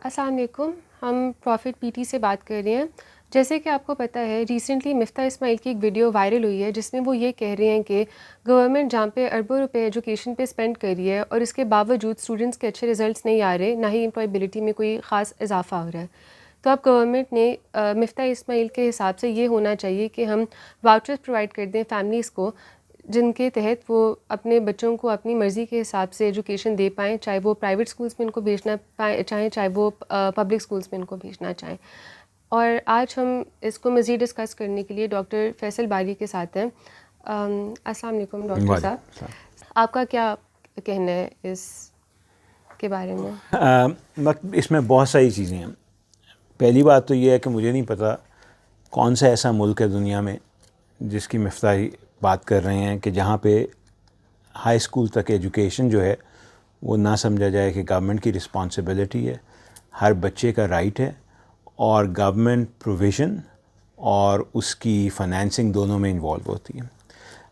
السلام علیکم. ہم پروفٹ پی ٹی سے بات کر رہے ہیں. جیسے کہ آپ کو پتہ ہے ریسنٹلی مفتاح اسماعیل کی ایک ویڈیو وائرل ہوئی ہے جس میں وہ یہ کہہ رہے ہیں کہ گورنمنٹ جہاں پہ اربوں روپے ایجوکیشن پہ اسپینڈ کر رہی ہے اور اس کے باوجود اسٹوڈنٹس کے اچھے رزلٹس نہیں آ رہے, نہ ہی امپلائبلٹی میں کوئی خاص اضافہ ہو رہا ہے. تو اب گورنمنٹ نے مفتاح اسماعیل کے حساب سے یہ ہونا چاہیے کہ ہم واؤچرز پرووائڈ کر دیں فیملیز کو, جن کے تحت وہ اپنے بچوں کو اپنی مرضی کے حساب سے ایجوکیشن دے پائیں, چاہے وہ پرائیویٹ اسکولس میں ان کو بھیجنا چاہیں, چاہے وہ پبلک اسکولس میں ان کو بھیجنا چاہیں. اور آج ہم اس کو مزید ڈسکس کرنے کے لیے ڈاکٹر فیصل باری کے ساتھ ہیں. السلام علیکم ڈاکٹر صاحب, آپ کا کیا کہنا ہے اس کے بارے میں؟ اس میں بہت ساری چیزیں ہیں. پہلی بات تو یہ ہے کہ مجھے نہیں پتہ کون سا ایسا ملک ہے دنیا میں جس کی مفتاحی بات کر رہے ہیں کہ جہاں پہ ہائی اسکول تک ایجوکیشن جو ہے وہ نہ سمجھا جائے کہ گورنمنٹ کی رسپانسبلٹی ہے, ہر بچے کا رائٹ ہے, اور گورنمنٹ پروویژن اور اس کی فنانسنگ دونوں میں انوالو ہوتی ہے.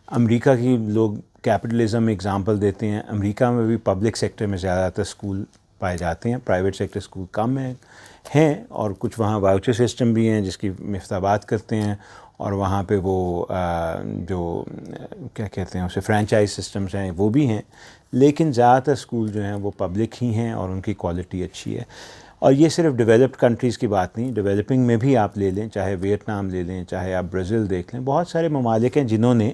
امریکہ کی لوگ کیپٹلزم اگزامپل دیتے ہیں. امریکہ میں بھی پبلک سیکٹر میں زیادہ تر اسکول پائے جاتے ہیں, پرائیویٹ سیکٹر اسکول کم ہیں اور کچھ وہاں واؤچر سسٹم بھی ہیں جس کی مفتاح بات کرتے ہیں, اور وہاں پہ وہ جو کیا کہتے ہیں اسے فرینچائز سسٹمز ہیں وہ بھی ہیں, لیکن زیادہ تر اسکول جو ہیں وہ پبلک ہی ہیں اور ان کی کوالٹی اچھی ہے. اور یہ صرف ڈیولپڈ کنٹریز کی بات نہیں, ڈیولپنگ میں بھی آپ لے لیں, چاہے ویتنام لے لیں, چاہے آپ برازیل دیکھ لیں, بہت سارے ممالک ہیں جنہوں نے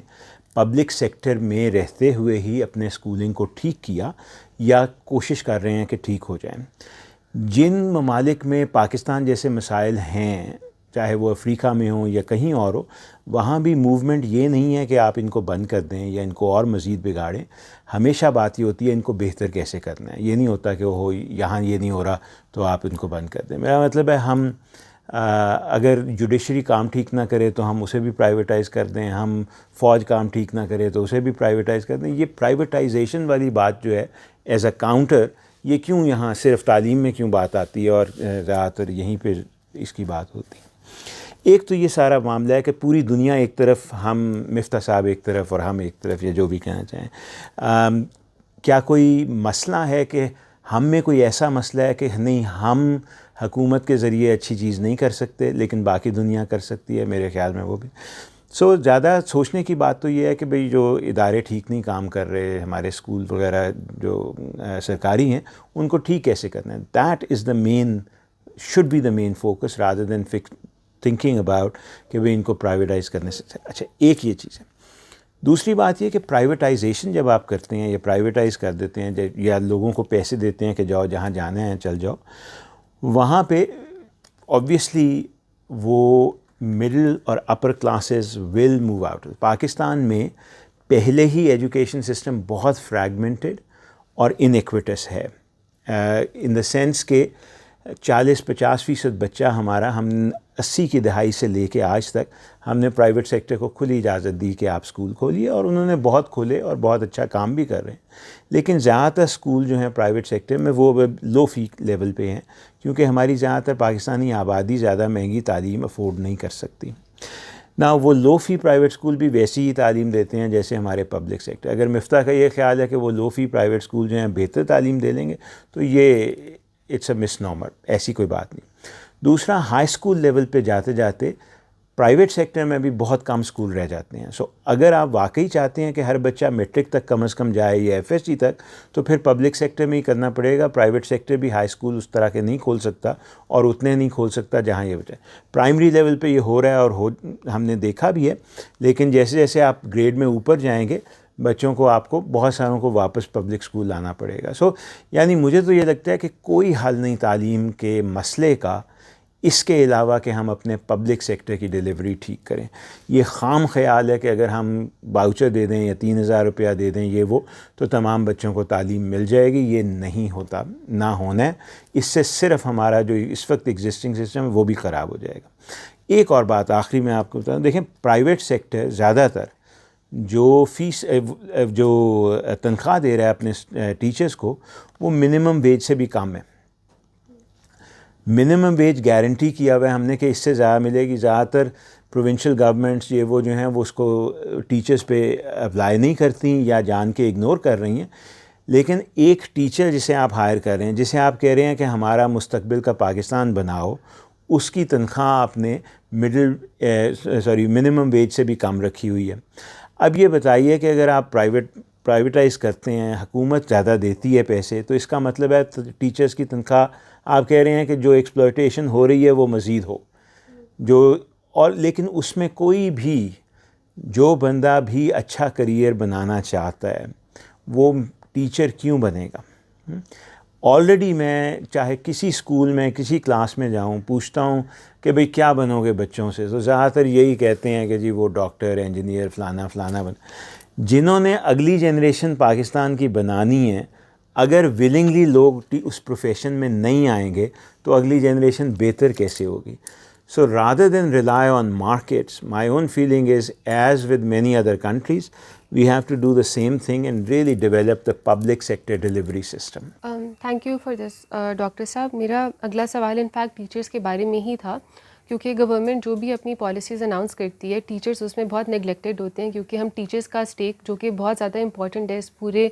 پبلک سیکٹر میں رہتے ہوئے ہی اپنے اسکولنگ کو ٹھیک کیا یا کوشش کر رہے ہیں کہ ٹھیک ہو جائیں. جن ممالک میں پاکستان جیسے مسائل ہیں, چاہے وہ افریقہ میں ہوں یا کہیں اور ہو, وہاں بھی موومنٹ یہ نہیں ہے کہ آپ ان کو بند کر دیں یا ان کو اور مزید بگاڑیں. ہمیشہ بات یہ ہوتی ہے ان کو بہتر کیسے کرنا ہے. یہ نہیں ہوتا کہ وہ یہاں یہ نہیں ہو رہا تو آپ ان کو بند کر دیں. میرا مطلب ہے ہم اگر جوڈیشری کام ٹھیک نہ کرے تو ہم اسے بھی پرائیویٹائز کر دیں, ہم فوج کام ٹھیک نہ کرے تو اسے بھی پرائیویٹائز کر دیں. یہ پرائیویٹائزیشن والی بات جو ہے ایز اے کاؤنٹر, یہ کیوں یہاں صرف تعلیم میں کیوں بات آتی ہے اور زیادہ تر یہیں پہ اس کی بات ہوتی ہے. ایک تو یہ سارا معاملہ ہے کہ پوری دنیا ایک طرف, ہم مفتاح صاحب ایک طرف اور ہم ایک طرف, یا جو بھی کہنا چاہیں. کیا کوئی مسئلہ ہے کہ ہم میں کوئی ایسا مسئلہ ہے کہ نہیں ہم حکومت کے ذریعے اچھی چیز نہیں کر سکتے لیکن باقی دنیا کر سکتی ہے؟ میرے خیال میں وہ بھی زیادہ سوچنے کی بات تو یہ ہے کہ بھئی جو ادارے ٹھیک نہیں کام کر رہے, ہمارے اسکول وغیرہ جو سرکاری ہیں, ان کو ٹھیک کیسے کرنا ہے. That is the main, should be the main focus rather than thinking about کہ بھئی ان کو پرائیویٹائز کرنے سے. اچھا, ایک یہ چیز ہے. دوسری بات یہ کہ پرائیویٹائزیشن جب آپ کرتے ہیں یا پرائیویٹائز کر دیتے ہیں یا لوگوں کو پیسے دیتے ہیں کہ جاؤ جہاں جانا ہے چل جاؤ, وہاں پہ آبویسلی وہ مڈل اور upper classes will move out. Pakistan میں پہلے ہی ایجوکیشن سسٹم بہت فریگمنٹڈ اور انیکویٹس ہے, ان دا سینس کہ 40-50% بچہ ہمارا, ہم 80 کی دہائی سے لے کے آج تک ہم نے پرائیویٹ سیکٹر کو کھلی اجازت دی کہ آپ اسکول کھولیے, اور انہوں نے بہت کھولے اور بہت اچھا کام بھی کر رہے ہیں. لیکن زیادہ تر اسکول جو ہیں پرائیویٹ سیکٹر میں وہ لو فی لیول پہ ہیں, کیونکہ ہماری زیادہ تر پاکستانی آبادی زیادہ مہنگی تعلیم افورڈ نہیں کر سکتی. نہ وہ لو فی پرائیویٹ اسکول بھی ویسی ہی تعلیم دیتے ہیں جیسے ہمارے پبلک سیکٹر. اگر مفتاح کا یہ خیال ہے کہ وہ لو فی پرائیویٹ اسکول جو ہیں بہتر تعلیم دے لیں گے تو یہ اٹس اے مس نارمر, ایسی کوئی بات نہیں. دوسرا, ہائی اسکول لیول پہ جاتے جاتے پرائیویٹ سیکٹر میں بھی بہت کم اسکول رہ جاتے ہیں. اگر آپ واقعی چاہتے ہیں کہ ہر بچہ میٹرک تک کم از کم جائے یا ایف ایس سی تک, تو پھر پبلک سیکٹر میں ہی کرنا پڑے گا. پرائیویٹ سیکٹر بھی ہائی اسکول اس طرح کے نہیں کھول سکتا اور اتنے نہیں کھول سکتا جہاں یہ بچہ. پرائمری لیول پہ یہ ہو رہا ہے اور ہم نے دیکھا بھی ہے, لیکن جیسے جیسے آپ گریڈ میں اوپر جائیں گے بچوں کو, آپ کو بہت ساروں کو واپس پبلک اسکول لانا پڑے گا. یعنی مجھے تو یہ لگتا ہے کہ کوئی حل نہیں تعلیم کے مسئلے کا اس کے علاوہ کہ ہم اپنے پبلک سیکٹر کی ڈیلیوری ٹھیک کریں. یہ خام خیال ہے کہ اگر ہم واؤچر دے دیں یا 3,000 روپیہ دے دیں یہ وہ تو تمام بچوں کو تعلیم مل جائے گی. یہ نہیں ہوتا, نہ ہونا ہے. اس سے صرف ہمارا جو اس وقت ایگزسٹنگ سسٹم ہے وہ بھی خراب ہو جائے گا. ایک اور بات آخری میں آپ کو بتا دوں, دیکھیں پرائیویٹ سیکٹر زیادہ تر جو فیس جو تنخواہ دے رہا ہے اپنے ٹیچرز کو, وہ منیمم ویج سے بھی کم ہے. منیمم ویج گارنٹی کیا ہوا ہے ہم نے کہ اس سے زیادہ ملے گی. زیادہ تر پروونشل گورنمنٹس یہ وہ جو ہیں وہ اس کو ٹیچرز پہ اپلائی نہیں کرتی یا جان کے اگنور کر رہی ہیں. لیکن ایک ٹیچر جسے آپ ہائر کر رہے ہیں، جسے آپ کہہ رہے ہیں کہ ہمارا مستقبل کا پاکستان بناؤ، اس کی تنخواہ آپ نے منیمم ویج سے بھی کم رکھی ہوئی ہے۔ اب یہ بتائیے کہ اگر آپ پرائیویٹائز کرتے ہیں، حکومت زیادہ دیتی ہے پیسے، تو اس کا مطلب ہے ٹیچرز کی تنخواہ آپ کہہ رہے ہیں کہ جو ایکسپلائٹیشن ہو رہی ہے وہ مزید ہو، لیکن اس میں کوئی بھی جو بندہ بھی اچھا کریئر بنانا چاہتا ہے وہ ٹیچر کیوں بنے گا؟ آلریڈی میں چاہے کسی اسکول میں کسی کلاس میں جاؤں، پوچھتا ہوں کہ بھئی کیا بنو گے بچوں سے، تو زیادہ تر یہی کہتے ہیں کہ جی وہ ڈاکٹر، انجینئر، فلانا فلانا جنہوں نے اگلی جنریشن پاکستان کی بنانی ہے، اگر ولنگلی لوگ اس پروفیشن میں نہیں آئیں گے تو اگلی جنریشن بہتر کیسے ہوگی؟ So rather than rely on markets, my own feeling is, as with many other countries, we have to do the same thing and really develop the public sector delivery system. Thank you for this doctor صاحب. میرا اگلا سوال in fact teachers کے بارے میں ہی تھا، کیونکہ government جو بھی اپنی پالیسیز اناؤنس کرتی ہے، ٹیچرس اس میں بہت نگلیکٹڈ ہوتے ہیں، کیونکہ ہم ٹیچرس کا اسٹیک جو کہ بہت زیادہ امپورٹنٹ ہے اس پورے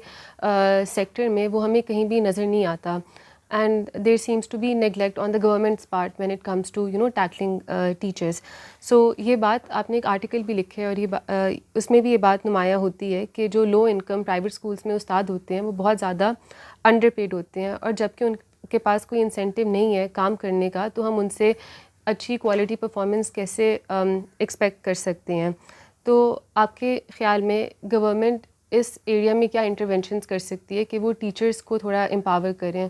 سیکٹر میں، وہ ہمیں کہیں بھی نظر نہیں آتا. And there seems to be neglect on the government's part when it comes to tackling teachers. So یہ بات آپ نے ایک آرٹیکل بھی لکھے ہے، اور اس میں بھی یہ بات نمایاں ہوتی ہے کہ جو لو انکم پرائیویٹ اسکولس میں استاد ہوتے ہیں وہ بہت زیادہ انڈر پیڈ ہوتے ہیں، اور جب کہ ان کے پاس کوئی انسینٹیو نہیں ہے کام کرنے کا، تو ہم ان سے اچھی کوالٹی پرفارمنس کیسے ایکسپیکٹ کر سکتے ہیں؟ تو آپ کے خیال میں گورنمنٹ اس ایریا میں کیا انٹرونشنز کر سکتی ہے کہ وہ ٹیچرس کو تھوڑا امپاور کریں؟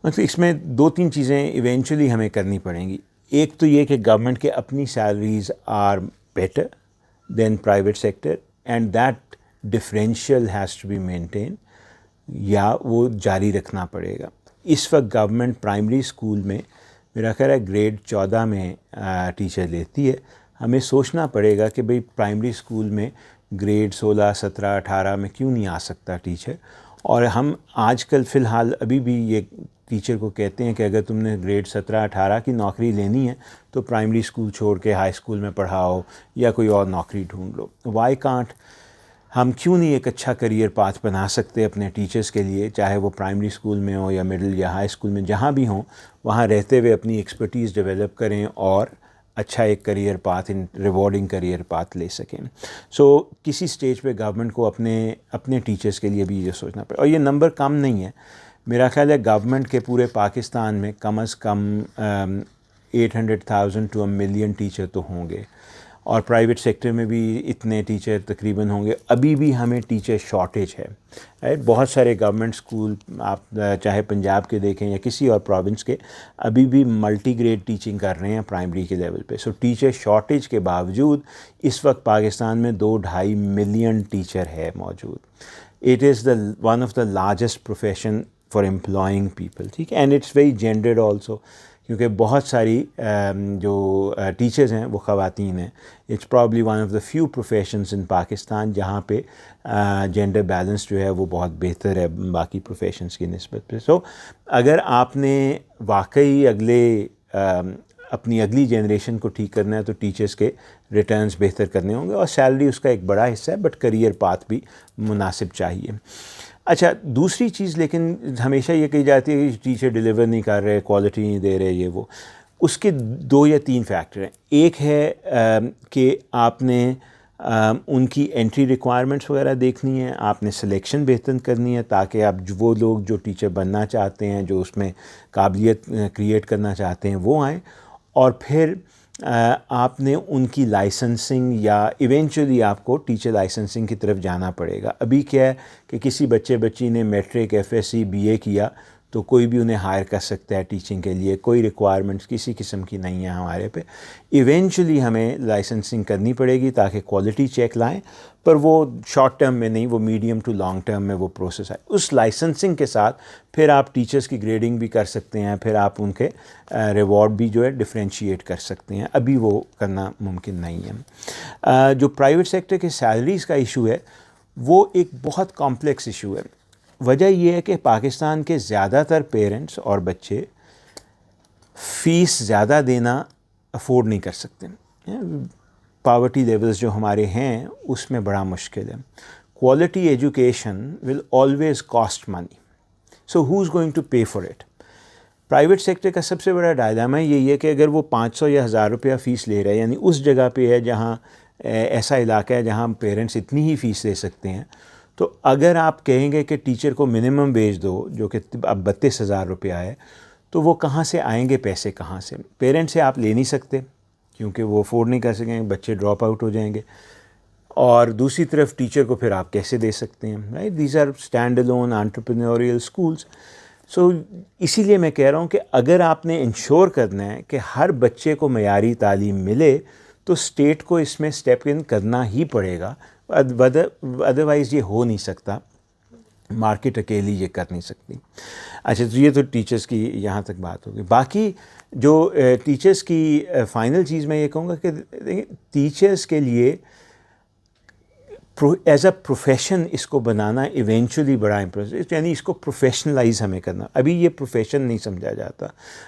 مطلب اس میں دو تین چیزیں ایونچولی ہمیں کرنی پڑیں گی. ایک تو یہ کہ گورنمنٹ کے اپنی salaries are better than private sector, and that differential has to be maintain, یا وہ جاری رکھنا پڑے گا. اس وقت گورنمنٹ پرائمری اسکول میں میرا خیال ہے گریڈ 14 میں ٹیچر لیتی ہے. ہمیں سوچنا پڑے گا کہ بھئی پرائمری اسکول میں گریڈ 16، 17، 18 میں کیوں نہیں آ سکتا ٹیچر. اور ہم آج کل فی الحال ابھی بھی یہ ٹیچر کو کہتے ہیں کہ اگر تم نے گریڈ 17، 18 کی نوکری لینی ہے تو پرائمری اسکول چھوڑ کے ہائی اسکول میں پڑھاؤ یا کوئی اور نوکری ڈھونڈ لو. وائی کانٹ ہم کیوں نہیں ایک اچھا کریئر پاتھ بنا سکتے اپنے ٹیچرز کے لیے، چاہے وہ پرائمری اسکول میں ہو یا مڈل یا ہائی اسکول میں، جہاں بھی ہوں وہاں رہتے ہوئے اپنی ایکسپرٹیز ڈیولپ کریں اور اچھا ایک career path, rewarding career path لے سکیں. سو کسی سٹیج پہ گورنمنٹ کو اپنے ٹیچرز کے لیے بھی یہ سوچنا پڑے. اور یہ نمبر کم نہیں ہے، میرا خیال ہے گورنمنٹ کے پورے پاکستان میں کم از کم 800,000 to 1 million ٹیچر تو ہوں گے، اور پرائیویٹ سیکٹر میں بھی اتنے ٹیچر تقریباً ہوں گے. ابھی بھی ہمیں ٹیچر شارٹیج ہے. بہت سارے گورنمنٹ اسکول آپ چاہے پنجاب کے دیکھیں یا کسی اور پروونس کے، ابھی بھی ملٹی گریڈ ٹیچنگ کر رہے ہیں پرائمری کے لیول پہ. سو ٹیچر شارٹیج کے باوجود اس وقت پاکستان میں 2-2.5 ملین ٹیچر ہے موجود. It is one of the largest profession for employing people. ٹھیک ہے، and it's very gendered also, کیونکہ بہت ساری جو ٹیچرز ہیں وہ خواتین ہیں. It's probably one of the few professions in Pakistan جہاں پہ جینڈر بیلنس جو ہے وہ بہت بہتر ہے باقی پروفیشنز کی نسبت پہ. سو اگر آپ نے واقعی اپنی اگلی جنریشن کو ٹھیک کرنا ہے تو ٹیچرز کے ریٹرنز بہتر کرنے ہوں گے، اور سیلری اس کا ایک بڑا حصہ ہے، بٹ کریئر پاتھ بھی مناسب چاہیے. اچھا، دوسری چیز لیکن ہمیشہ یہ کہی جاتی ہے کہ ٹیچر ڈیلیور نہیں کر رہے، کوالٹی نہیں دے رہے، یہ وہ. اس کے 2 یا 3 فیکٹر ہیں. ایک ہے کہ آپ نے ان کی انٹری ریکوائرمنٹس وغیرہ دیکھنی ہے، آپ نے سلیکشن بہتر کرنی ہے تاکہ آپ وہ لوگ جو ٹیچر بننا چاہتے ہیں، جو اس میں قابلیت کریٹ کرنا چاہتے ہیں، وہ آئیں. اور پھر آپ نے ان کی لائسنسنگ، یا ایونچولی آپ کو ٹیچر لائسنسنگ کی طرف جانا پڑے گا. ابھی کیا ہے کہ کسی بچی نے matric, F S C, B A کیا تو کوئی بھی انہیں ہائر کر سکتا ہے ٹیچنگ کے لیے، کوئی ریکوائرمنٹس کسی قسم کی نہیں ہے ہمارے پہ. ایونچولی ہمیں لائسنسنگ کرنی پڑے گی تاکہ کوالٹی چیک لائیں، پر وہ شارٹ ٹرم میں نہیں، وہ میڈیم ٹو لانگ ٹرم میں وہ پروسیس آئے. اس لائسنسنگ کے ساتھ پھر آپ ٹیچرز کی گریڈنگ بھی کر سکتے ہیں، پھر آپ ان کے ریوارڈ بھی جو ہے ڈفرینشیٹ کر سکتے ہیں. ابھی وہ کرنا ممکن نہیں ہے. جو پرائیویٹ سیکٹر کے سیلریز کا ایشو ہے وہ ایک بہت کمپلیکس ایشو ہے. وجہ یہ ہے کہ پاکستان کے زیادہ تر پیرنٹس اور بچے فیس زیادہ دینا افورڈ نہیں کر سکتے. پاورٹی لیولز جو ہمارے ہیں اس میں بڑا مشکل ہے. quality education will always cost money. So who's going to pay for it? Private sector کا سب سے بڑا ڈائلاما یہی ہے کہ اگر وہ 500 یا 1000 روپیہ فیس لے رہا ہے, یعنی اس جگہ پہ ہے جہاں ایسا علاقہ ہے جہاں پیرنٹس اتنی ہی فیس لے سکتے ہیں, تو اگر آپ کہیں گے کہ ٹیچر کو منیمم ویج دو جو کہ اب 32,000 روپیہ ہے, تو وہ کہاں سے آئیں گے پیسے, کہاں سے؟ پیرنٹس سے آپ لے نہیں سکتے کیونکہ وہ افورڈ نہیں کر سکیں, بچے ڈراپ آؤٹ ہو جائیں گے, اور دوسری طرف ٹیچر کو پھر آپ کیسے دے سکتے ہیں, right? These are stand alone entrepreneurial schools. So اسی لیے میں کہہ رہا ہوں کہ اگر آپ نے انشور کرنا ہے کہ ہر بچے کو معیاری تعلیم ملے تو اسٹیٹ کو اس میں اسٹیپ ان کرنا ہی پڑے گا, ادروائز یہ ہو نہیں سکتا, مارکیٹ اکیلی یہ کر نہیں سکتی. اچھا, تو یہ تو ٹیچرس کی یہاں تک بات ہوگی. باقی جو ٹیچرس کی فائنل چیز میں یہ کہوں گا کہ ٹیچرس کے لیے ایز اے پروفیشن اس کو بنانا ایونچولی بڑا امپورٹنٹ, یعنی اس کو پروفیشنلائز ہمیں کرنا. ابھی یہ پروفیشن نہیں سمجھا جاتا,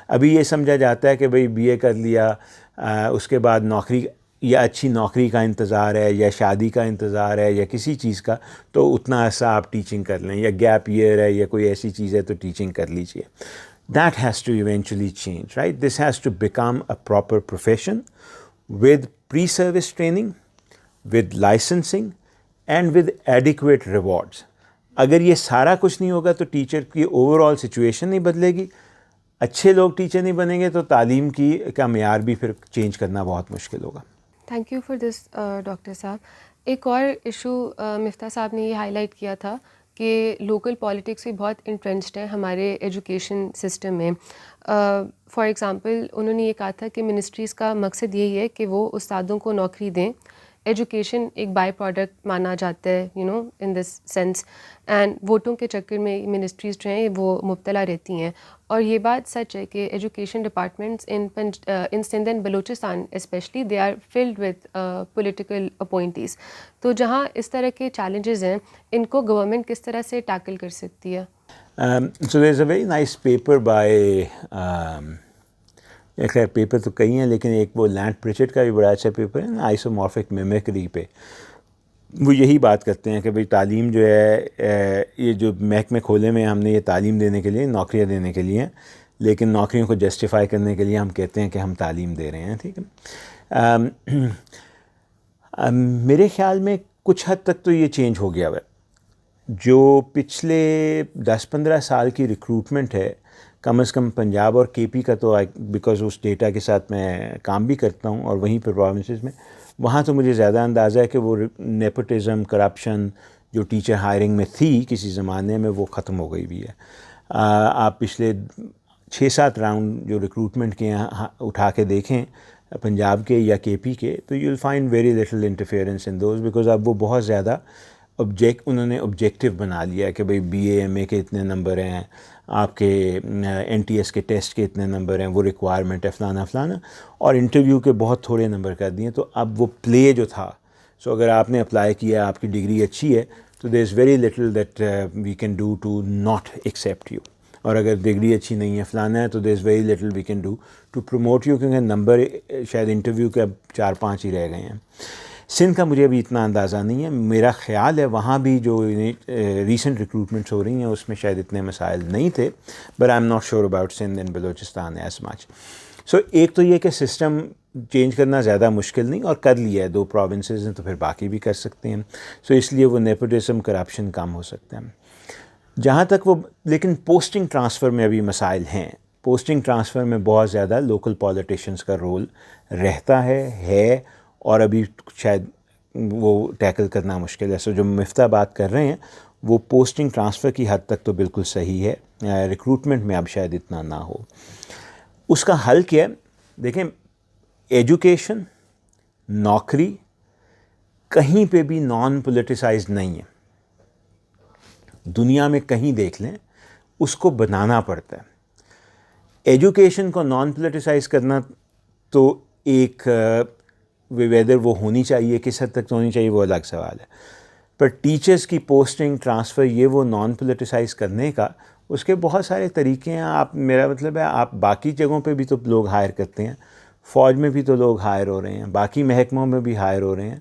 ابھی یہ سمجھا جاتا ہے کہ بھئی بی اے کر لیا, اس کے بعد نوکری یا اچھی نوکری کا انتظار ہے یا شادی کا انتظار ہے یا کسی چیز کا, تو اتنا عرصہ آپ ٹیچنگ کر لیں, یا گیپ ایئر ہے یا کوئی ایسی چیز ہے تو ٹیچنگ کر لیجیے. That has to eventually change, right? This has to become a proper profession with pre-service training, with licensing, and with adequate rewards. اگر یہ سارا کچھ نہیں ہوگا تو ٹیچر کی اوور آل سچویشن نہیں بدلے گی, اچھے لوگ ٹیچر نہیں بنیں گے, تو تعلیم کا معیار بھی پھر چینج کرنا بہت مشکل ہوگا. Thank you for this doctor صاحب. ایک اور ایشو مفتاح صاحب نے یہ ہائی لائٹ کیا تھا کہ لوکل پالیٹکس بھی بہت انٹرنسڈ ہے ہمارے ایجوکیشن سسٹم میں. فار ایگزامپل انہوں نے یہ کہا تھا کہ منسٹریز کا مقصد یہی ہے کہ وہ استادوں کو نوکری دیں. ایجوکیشن ایک بائی پروڈکٹ مانا جاتا ہے ان دس سینس, اینڈ ووٹوں کے چکر میں منسٹریز جو ہیں وہ مبتلا رہتی ہیں. اور یہ بات سچ ہے کہ education departments in Sindh and Balochistan especially they are filled with political appointees. تو جہاں اس طرح کے چیلنجز ہیں, ان کو گورنمنٹ کس طرح سے ٹیکل کر سکتی ہے؟ So there is a very nice paper by, خیر پیپر تو کئی ہیں لیکن ایک وہ لینڈ پریچٹ کا بھی بڑا اچھا پیپر ہے نا, آئسومورفک میمیکری پہ. وہ یہی بات کرتے ہیں کہ بھئی تعلیم جو ہے, یہ جو محکمے کھولے میں ہم نے یہ تعلیم دینے کے لیے, نوکریاں دینے کے لیے ہیں, لیکن نوکریوں کو جسٹیفائی کرنے کے لیے ہم کہتے ہیں کہ ہم تعلیم دے رہے ہیں. ٹھیک ہے, میرے خیال میں کچھ حد تک تو یہ چینج ہو گیا ہے. جو پچھلے 10-15 سال کی ریکروٹمنٹ ہے, کم از کم پنجاب اور کے پی کا, تو بیکاز اس ڈیٹا کے ساتھ میں کام بھی کرتا ہوں اور وہیں پہ پروونسز میں, وہاں تو مجھے زیادہ اندازہ ہے کہ وہ نیپوٹزم, کرپشن جو ٹیچر ہائرنگ میں تھی کسی زمانے میں, وہ ختم ہو گئی بھی ہے. آپ پچھلے 6-7 راؤنڈ جو ریکروٹمنٹ کے ہیں اٹھا کے دیکھیں پنجاب کے یا کے پی کے, تو you will find very little interference in those, because اب وہ بہت زیادہ انہوں نے آبجیکٹیو بنا لیا ہے کہ بھئی بی اے ایم اے کے اتنے نمبر ہیں, آپ کے این ٹی ایس کے ٹیسٹ کے اتنے نمبر ہیں, وہ ریکوائرمنٹ ہے فلانا فلانا, اور انٹرویو کے بہت تھوڑے نمبر کر دیے. تو اب وہ پلے جو تھا, سو اگر آپ نے اپلائی کیا, آپ کی ڈگری اچھی ہے, تو there is very little that we can do to not accept you, اور اگر ڈگری اچھی نہیں ہے فلانا ہے, تو there is very little we can do to promote you, کیونکہ نمبر شاید انٹرویو کے اب 4-5 ہی رہ گئے ہیں. سندھ کا مجھے ابھی اتنا اندازہ نہیں ہے, میرا خیال ہے وہاں بھی جو ریسنٹ ریکروٹمنٹس ہو رہی ہیں اس میں شاید اتنے مسائل نہیں تھے, but I am not sure about Sindh and Balochistan as much. So ایک تو یہ کہ سسٹم چینج کرنا زیادہ مشکل نہیں, اور کر لیا ہے 2 پروونسز ہیں تو پھر باقی بھی کر سکتے ہیں, سو اس لیے وہ نیپوٹزم, کرپشن کم ہو سکتا ہے. جہاں تک وہ, لیکن پوسٹنگ ٹرانسفر میں ابھی مسائل ہیں. پوسٹنگ ٹرانسفر میں بہت زیادہ لوکل پولیٹیشینس کا رول رہتا ہے, اور ابھی شاید وہ ٹیکل کرنا مشکل ہے. سو جو مفتاح بات کر رہے ہیں وہ پوسٹنگ ٹرانسفر کی حد تک تو بالکل صحیح ہے, ریکروٹمنٹ میں اب شاید اتنا نہ ہو. اس کا حل کیا ہے؟ دیکھیں, ایجوکیشن, نوکری کہیں پہ بھی نان پولیٹیسائز نہیں ہے. دنیا میں کہیں دیکھ لیں, اس کو بنانا پڑتا ہے. ایجوکیشن کو نان پولیٹیسائز کرنا تو ایک ویدر وہ ہونی چاہیے, کس حد تک تو ہونی چاہیے وہ الگ سوال ہے, پر ٹیچرز کی پوسٹنگ ٹرانسفر یہ وہ نان پولیٹیسائز کرنے کا, اس کے بہت سارے طریقے ہیں. آپ, میرا مطلب ہے آپ باقی جگہوں پہ بھی تو لوگ ہائر کرتے ہیں, فوج میں بھی تو لوگ ہائر ہو رہے ہیں, باقی محکموں میں بھی ہائر ہو رہے ہیں.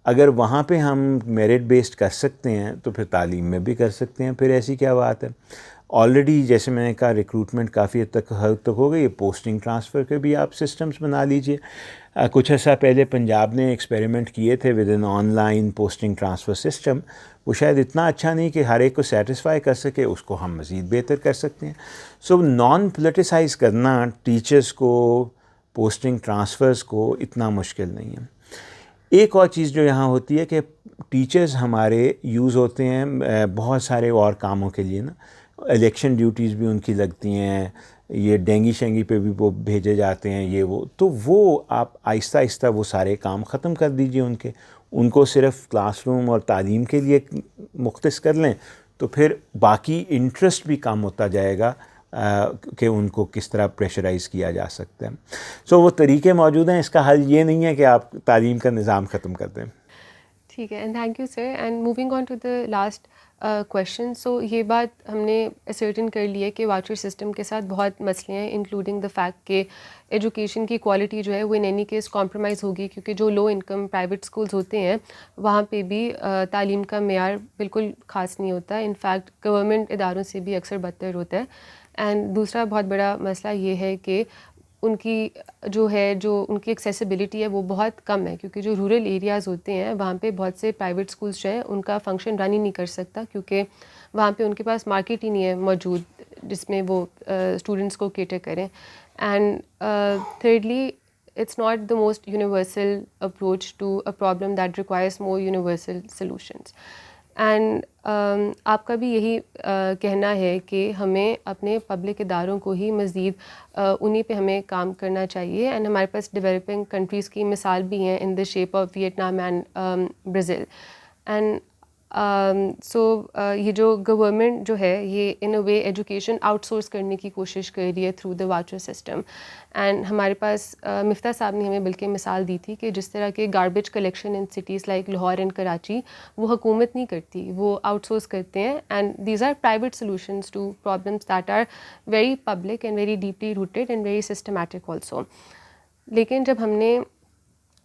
اگر وہاں پہ ہم میرٹ بیسڈ کر سکتے ہیں تو پھر تعلیم میں بھی کر سکتے ہیں. پھر ایسی کیا بات ہے. آلریڈی جیسے میں نے کہا ریکروٹمنٹ کافی حد تک ہو گئی. پوسٹنگ ٹرانسفر کے بھی آپ سسٹمز بنا لیجئے. کچھ عرصہ پہلے پنجاب نے ایکسپیریمنٹ کیے تھے with an online posting transfer system. وہ شاید اتنا اچھا نہیں کہ ہر ایک کو سیٹسفائی کر سکے, اس کو ہم مزید بہتر کر سکتے ہیں. سو نان پولیٹیسائز کرنا ٹیچرز کو, پوسٹنگ ٹرانسفرز کو اتنا مشکل نہیں ہے. ایک اور چیز جو یہاں ہوتی ہے کہ ٹیچرز ہمارے یوز ہوتے ہیں بہت سارے اور کاموں کے لیے نا. الیکشن ڈیوٹیز بھی ان کی لگتی ہیں, یہ ڈینگی شینگی پہ بھی وہ بھیجے جاتے ہیں, یہ وہ. تو وہ آپ آہستہ آہستہ وہ سارے کام ختم کر دیجئے ان کو صرف کلاس روم اور تعلیم کے لیے مختص کر لیں, تو پھر باقی انٹرسٹ بھی کم ہوتا جائے گا کہ ان کو کس طرح پریشرائز کیا جا سکتا ہے. سو وہ طریقے موجود ہیں. اس کا حل یہ نہیں ہے کہ آپ تعلیم کا نظام ختم کر دیں. ٹھیک ہے, and thank you sir. And moving on to the last question. So یہ بات ہم نے اسرٹن کر لی ہے کہ واچر سسٹم کے ساتھ بہت مسئلے ہیں, انکلوڈنگ دا فیکٹ کہ ایجوکیشن کی کوالٹی جو ہے وہ ان اینی کیس کمپرومائز ہوگی, کیونکہ جو لو انکم پرائیویٹ اسکولز ہوتے ہیں وہاں پہ بھی تعلیم کا معیار بالکل خاص نہیں ہوتا. انفیکٹ گورنمنٹ اداروں سے بھی اکثر بدتر ہوتا ہے. اینڈ دوسرا بہت بڑا مسئلہ یہ ہے کہ ان کی جو ان کی ایکسیسیبلٹی ہے وہ بہت کم ہے, کیونکہ جو رورل ایریاز ہوتے ہیں وہاں پہ بہت سے پرائیویٹ اسکولس جو ہیں ان کا فنکشن رن ہی نہیں کر سکتا, کیونکہ وہاں پہ ان کے پاس مارکیٹ ہی نہیں ہے موجود جس میں وہ اسٹوڈنٹس کو کیٹر کریں. And thirdly, it's not the most universal approach to a problem that requires more universal solutions. And آپ کا بھی یہی کہنا ہے کہ ہمیں اپنے پبلک اداروں کو ہی مزید انہی پہ ہمیں کام کرنا چاہیے. اینڈ ہمارے پاس ڈیولپنگ کنٹریز کی مثال بھی ہیں in the shape of Vietnam and Brazil. And so یہ جو گورنمنٹ جو ہے یہ in a way education out source کرنے کی کوشش کر رہی ہے through the voucher system. And ہمارے پاس مفتاح صاحب نے ہمیں بلکہ مثال دی تھی کہ جس طرح کے garbage collection in cities like Lahore and Karachi وہ حکومت نہیں کرتی, وہ آؤٹ سورس کرتے ہیں. And these are private solutions to problems that are very public and very deeply rooted and very systematic also. لیکن جب ہم نے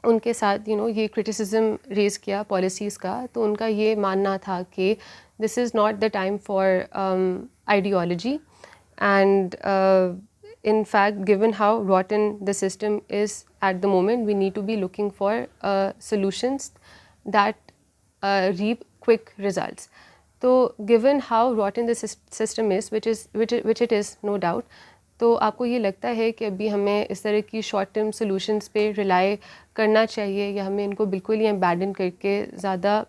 ان کے ساتھ یہ کرٹیسزم ریز کیا پالیسیز کا, تو ان کا یہ ماننا تھا کہ this is not the time for ideology. And in fact, given how rotten the system is at the moment, we need to be looking for solutions that reap quick results. So given how rotten the system is, which it is no doubt, تو آپ کو یہ لگتا ہے کہ ابھی ہمیں اس طرح کی شارٹ ٹرم سلوشنس پہ ریلائی کرنا چاہیے, یا ہمیں ان کو بالکل ہی ابینڈن کر کے زیادہ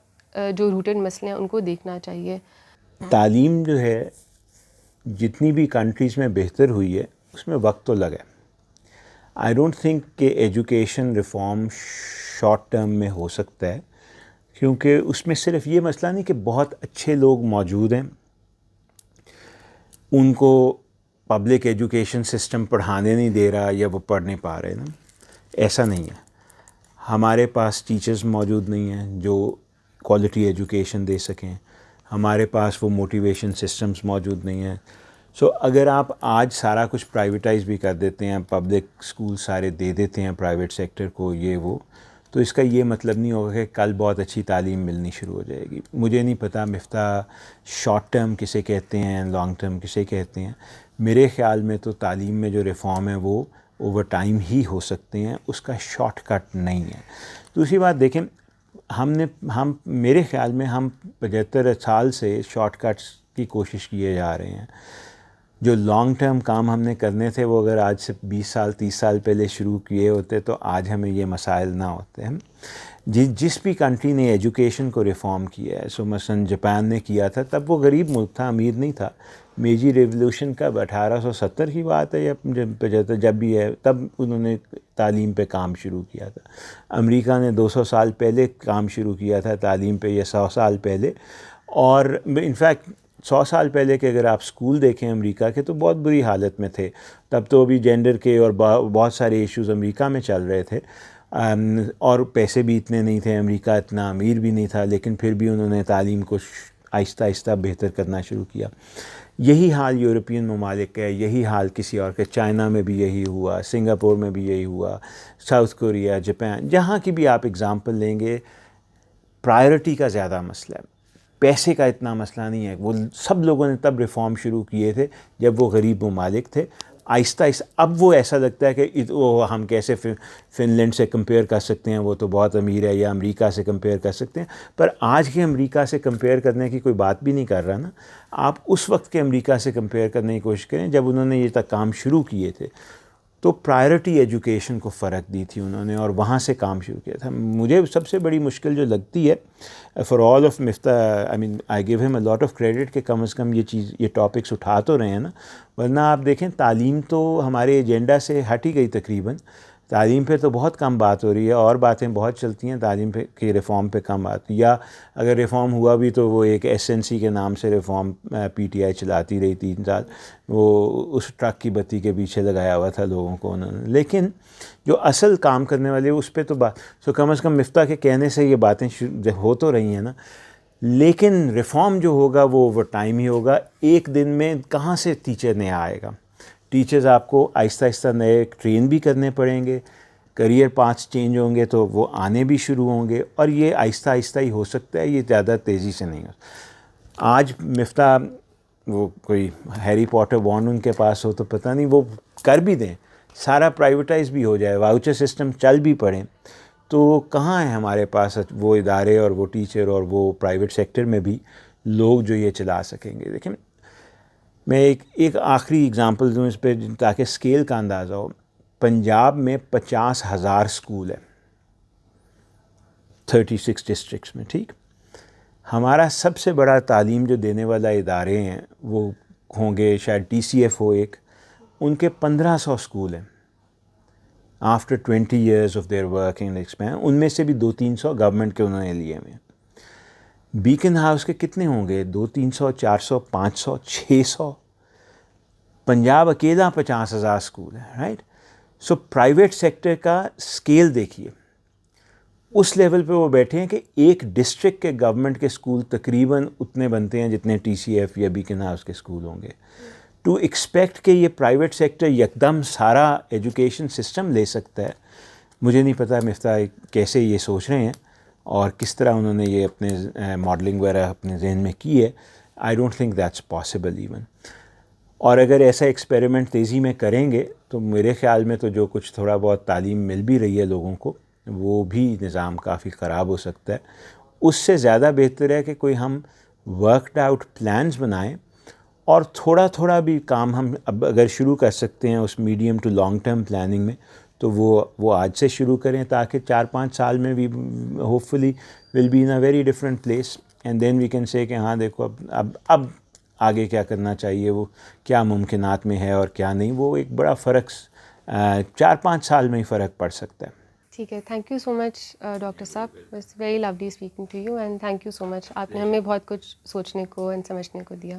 جو روٹڈ مسئلے ہیں ان کو دیکھنا چاہیے؟ تعلیم جو ہے جتنی بھی کنٹریز میں بہتر ہوئی ہے اس میں وقت تو لگا. آئی ڈونٹ تھنک کہ ایجوکیشن ریفارم شارٹ ٹرم میں ہو سکتا ہے, کیونکہ اس میں صرف یہ مسئلہ نہیں کہ بہت اچھے لوگ موجود ہیں, ان کو پبلک ایجوکیشن سسٹم پڑھانے نہیں دے رہا یا وہ پڑھ نہیں پا رہے نا, ایسا نہیں ہے. ہمارے پاس ٹیچرز موجود نہیں ہیں جو کوالٹی ایجوکیشن دے سکیں, ہمارے پاس وہ موٹیویشن سسٹمز موجود نہیں ہیں. سو اگر آپ آج سارا کچھ پرائیویٹائز بھی کر دیتے ہیں, پبلک اسکول سارے دے دیتے ہیں پرائیویٹ سیکٹر کو, یہ وہ, تو اس کا یہ مطلب نہیں ہوگا کہ کل بہت اچھی تعلیم ملنی شروع ہو جائے گی. مجھے نہیں پتہ مفتاح شارٹ ٹرم کسے کہتے ہیں, لانگ ٹرم کسے کہتے ہیں. میرے خیال میں تو تعلیم میں جو ریفارم ہے وہ اوور ٹائم ہی ہو سکتے ہیں, اس کا شارٹ کٹ نہیں ہے. دوسری بات دیکھیں, ہم میرے خیال میں ہم 75 سال سے شارٹ کٹس کی کوشش کیے جا رہے ہیں. جو لانگ ٹرم کام ہم نے کرنے تھے وہ اگر آج سے 20 سال 30 سال پہلے شروع کیے ہوتے تو آج ہمیں یہ مسائل نہ ہوتے ہیں. جس بھی کنٹری نے ایجوکیشن کو ریفارم کیا ہے, سو مثلا جاپان نے کیا تھا, تب وہ غریب ملک تھا, امیر نہیں تھا. میجی ریولوشن کب 1870 کی بات ہے یا 75 جب بھی ہے, تب انہوں نے تعلیم پہ کام شروع کیا تھا. امریکہ نے 200 سال پہلے کام شروع کیا تھا تعلیم پہ, یا 100 سال پہلے. اور انفیکٹ 100 سال پہلے کے اگر آپ اسکول دیکھیں امریکہ کے تو بہت بری حالت میں تھے. تب تو ابھی جینڈر کے اور بہت سارے ایشوز امریکہ میں چل رہے تھے, اور پیسے بھی اتنے نہیں تھے, امریکہ اتنا امیر بھی نہیں تھا, لیکن پھر بھی انہوں نے تعلیم کو آہستہ آہستہ بہتر کرنا شروع کیا. یہی حال یورپین ممالک کا ہے, یہی حال کسی اور کے, چائنا میں بھی یہی ہوا, سنگاپور میں بھی یہی ہوا, ساؤتھ کوریا, جاپان, جہاں کی بھی آپ اگزامپل لیں گے, پرائرٹی کا زیادہ مسئلہ ہے، پیسے کا اتنا مسئلہ نہیں ہے. وہ سب لوگوں نے تب ریفارم شروع کیے تھے جب وہ غریب ممالک تھے. آہستہ آہستہ اب وہ ایسا لگتا ہے کہ وہ ہم کیسے فن لینڈ سے کمپیئر کر سکتے ہیں، وہ تو بہت امیر ہے، یا امریکہ سے کمپیئر کر سکتے ہیں. پر آج کے امریکہ سے کمپیئر کرنے کی کوئی بات بھی نہیں کر رہا نا. آپ اس وقت کے امریکہ سے کمپیئر کرنے کی کوشش کریں جب انہوں نے یہ تک کام شروع کیے تھے. تو پرائرٹی ایجوکیشن کو فرق دی تھی انہوں نے، اور وہاں سے کام شروع کیا تھا. مجھے سب سے بڑی مشکل جو لگتی ہے for all of Miftah, I mean I give him a lot of credit کہ کم از کم یہ ٹاپکس اٹھا تو رہے ہیں نا. ورنہ آپ دیکھیں تعلیم تو ہمارے ایجنڈا سے ہٹ ہی گئی تقریباً. تعلیم پہ تو بہت کم بات ہو رہی ہے، اور باتیں بہت چلتی ہیں، تعلیم پہ کی ریفارم پہ کم بات. یا اگر ریفارم ہوا بھی تو وہ ایک SNC کے نام سے ریفارم PTI چلاتی رہی 3 سال. وہ اس ٹرک کی بتی کے پیچھے لگایا ہوا تھا لوگوں کو انہوں نے. لیکن جو اصل کام کرنے والے اس پہ تو بات کم از کم مفتاح کے کہنے سے یہ باتیں ہو تو رہی ہیں نا. لیکن ریفارم جو ہوگا وہ اوور ٹائم ہی ہوگا. ایک دن میں کہاں سے ٹیچر نیا آئے گا؟ ٹیچرز آپ کو آہستہ آہستہ نئے ٹرین بھی کرنے پڑیں گے. کریئر پاتھس چینج ہوں گے تو وہ آنے بھی شروع ہوں گے، اور یہ آہستہ آہستہ ہی ہو سکتا ہے، یہ زیادہ تیزی سے نہیں ہو. آج مفتاح وہ کوئی ہیری پوٹر وانڈ ان کے پاس ہو تو پتہ نہیں وہ کر بھی دیں، سارا پرائیویٹائز بھی ہو جائے، واؤچر سسٹم چل بھی پڑے، تو کہاں ہے ہمارے پاس وہ ادارے اور وہ ٹیچر اور وہ پرائیویٹ سیکٹر میں بھی لوگ جو یہ چلا سکیں گے. دیکھیں میں ایک آخری اگزامپل دوں اس پہ تاکہ اسکیل کا اندازہ ہو. پنجاب میں 50,000 اسکول ہیں 36 ڈسٹرکٹس میں، ٹھیک. ہمارا سب سے بڑا تعلیم جو دینے والا ادارے ہیں وہ ہوں گے شاید TCF ہو ایک، ان کے 1500 اسکول ہیں after 20 years of their working experience. ان میں سے بھی 200-300 گورنمنٹ کے انہوں نے لیے ہوئے ہیں. بیکن ہاؤس کے کتنے ہوں گے؟ 200-300 400 500 600. پنجاب اکیلا 50,000 اسکول ہے، رائٹ. سو پرائیویٹ سیکٹر کا اسکیل دیکھیے، اس لیول پہ وہ بیٹھے ہیں کہ ایک ڈسٹرکٹ کے گورنمنٹ کے اسکول تقریباً اتنے بنتے ہیں جتنے TCF یا بیکن ہاؤس کے اسکول ہوں گے. ٹو ایکسپیکٹ کہ یہ پرائیویٹ سیکٹر یکدم سارا ایجوکیشن سسٹم لے سکتا ہے، مجھے نہیں پتہ مفتاح کیسے یہ سوچ رہے ہیں اور کس طرح انہوں نے یہ اپنے ماڈلنگ وغیرہ اپنے ذہن میں کی ہے. I don't think that's possible even. اور اگر ایسا ایکسپیریمنٹ تیزی میں کریں گے تو میرے خیال میں تو جو کچھ تھوڑا بہت تعلیم مل بھی رہی ہے لوگوں کو، وہ بھی نظام کافی خراب ہو سکتا ہے. اس سے زیادہ بہتر ہے کہ کوئی ہم ورکڈ آؤٹ پلانز بنائیں، اور تھوڑا تھوڑا بھی کام ہم اب اگر شروع کر سکتے ہیں اس medium to long term planning میں تو وہ آج سے شروع کریں، تاکہ 4-5 سال میں بھی hopefully will be in a very different place. And then we can say کہ ہاں دیکھو اب آگے کیا کرنا چاہیے، وہ کیا ممکنات میں ہے اور کیا نہیں. وہ ایک بڑا فرق 4-5 سال میں ہی فرق پڑ سکتا ہے. ٹھیک ہے، thank you so much doctor صاحب. It's very lovely speaking to you, and thank you so much. آپ نے ہمیں بہت کچھ سوچنے کو اینڈ سمجھنے کو دیا.